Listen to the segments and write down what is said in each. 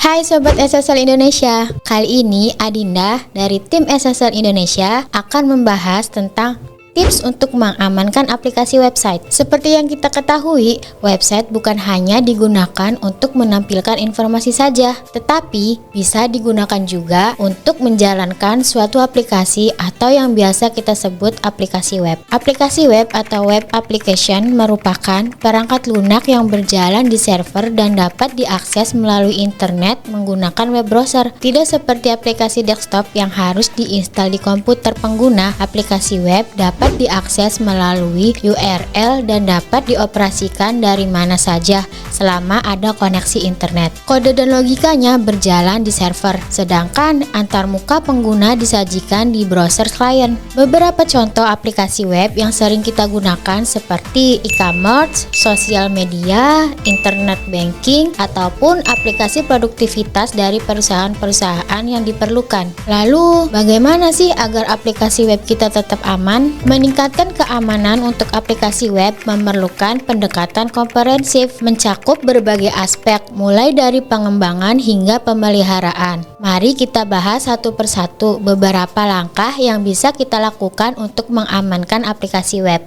Hai Sobat SSL Indonesia, kali ini Adinda dari tim SSL Indonesia akan membahas tentang tips untuk mengamankan aplikasi website. Seperti yang kita ketahui, website bukan hanya digunakan untuk menampilkan informasi saja, tetapi bisa digunakan juga untuk menjalankan suatu aplikasi atau yang biasa kita sebut aplikasi web. Aplikasi web atau web application merupakan perangkat lunak yang berjalan di server dan dapat diakses melalui internet menggunakan web browser. Tidak seperti aplikasi desktop yang harus diinstal di komputer pengguna, aplikasi web dapat diakses melalui URL dan dapat dioperasikan dari mana saja selama ada koneksi internet. Kode dan logikanya berjalan di server, sedangkan antarmuka pengguna disajikan di browser klien. Beberapa contoh aplikasi web yang sering kita gunakan seperti e-commerce, sosial media, internet banking, ataupun aplikasi produktivitas dari perusahaan-perusahaan yang diperlukan. Lalu, bagaimana sih agar aplikasi web kita tetap aman? Meningkatkan keamanan untuk aplikasi web memerlukan pendekatan komprehensif, mencakup berbagai aspek mulai dari pengembangan hingga pemeliharaan. Mari kita bahas satu persatu beberapa langkah yang bisa kita lakukan untuk mengamankan aplikasi web.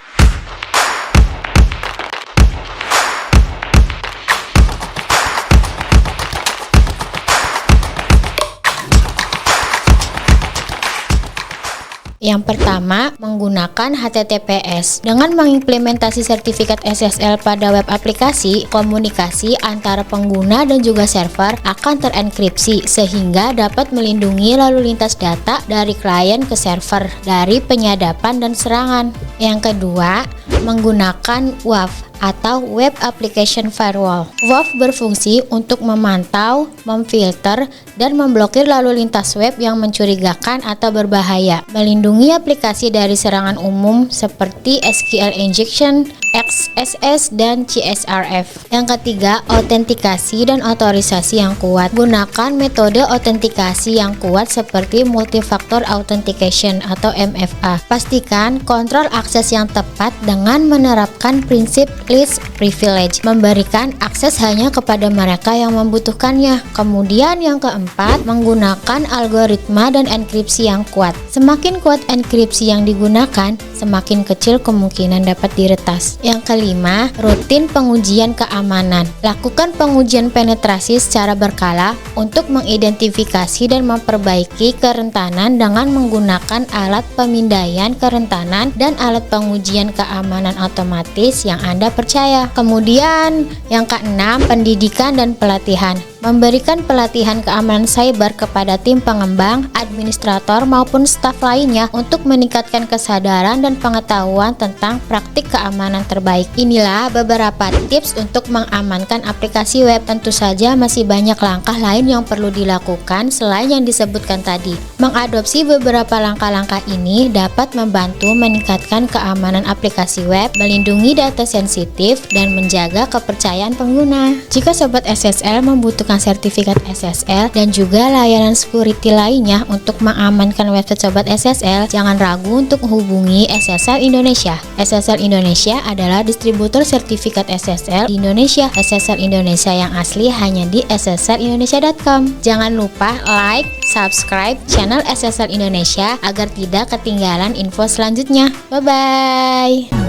Yang pertama, menggunakan HTTPS. Dengan mengimplementasi sertifikat SSL pada web aplikasi, komunikasi antara pengguna dan juga server akan terenkripsi sehingga dapat melindungi lalu lintas data dari klien ke server dari penyadapan dan serangan. Yang kedua, menggunakan WAF atau Web Application Firewall. WAF berfungsi untuk memantau, memfilter, dan memblokir lalu lintas web yang mencurigakan atau berbahaya, melindungi aplikasi dari serangan umum seperti SQL injection, XSS, dan CSRF. Yang ketiga, autentikasi dan otorisasi yang kuat. Gunakan metode autentikasi yang kuat seperti multifactor authentication atau MFA. Pastikan kontrol akses yang tepat dengan menerapkan prinsip least privilege, memberikan akses hanya kepada mereka yang membutuhkannya. Kemudian yang keempat, menggunakan algoritma dan enkripsi yang kuat. Semakin kuat enkripsi yang digunakan, semakin kecil kemungkinan dapat diretas. Yang kelima, rutin pengujian keamanan. Lakukan pengujian penetrasi secara berkala untuk mengidentifikasi dan memperbaiki kerentanan dengan menggunakan alat pemindaian kerentanan dan alat pengujian keamanan otomatis yang Anda percaya. Kemudian yang keenam, pendidikan dan pelatihan. Memberikan pelatihan keamanan cyber kepada tim pengembang, administrator maupun staf lainnya untuk meningkatkan kesadaran dan pengetahuan tentang praktik keamanan terbaik. Inilah beberapa tips untuk mengamankan aplikasi web. Tentu saja masih banyak langkah lain yang perlu dilakukan selain yang disebutkan tadi. Mengadopsi beberapa langkah-langkah ini dapat membantu meningkatkan keamanan aplikasi web, melindungi data sensitif, dan menjaga kepercayaan pengguna. Jika Sobat SSL membutuhkan sertifikat SSL dan juga layanan security lainnya untuk mengamankan website Sobat SSL, jangan ragu untuk menghubungi SSL Indonesia. SSL Indonesia adalah distributor sertifikat SSL di Indonesia. SSL Indonesia yang asli hanya di sslindonesia.com. Jangan lupa like, subscribe channel SSL Indonesia agar tidak ketinggalan info selanjutnya. Bye-bye.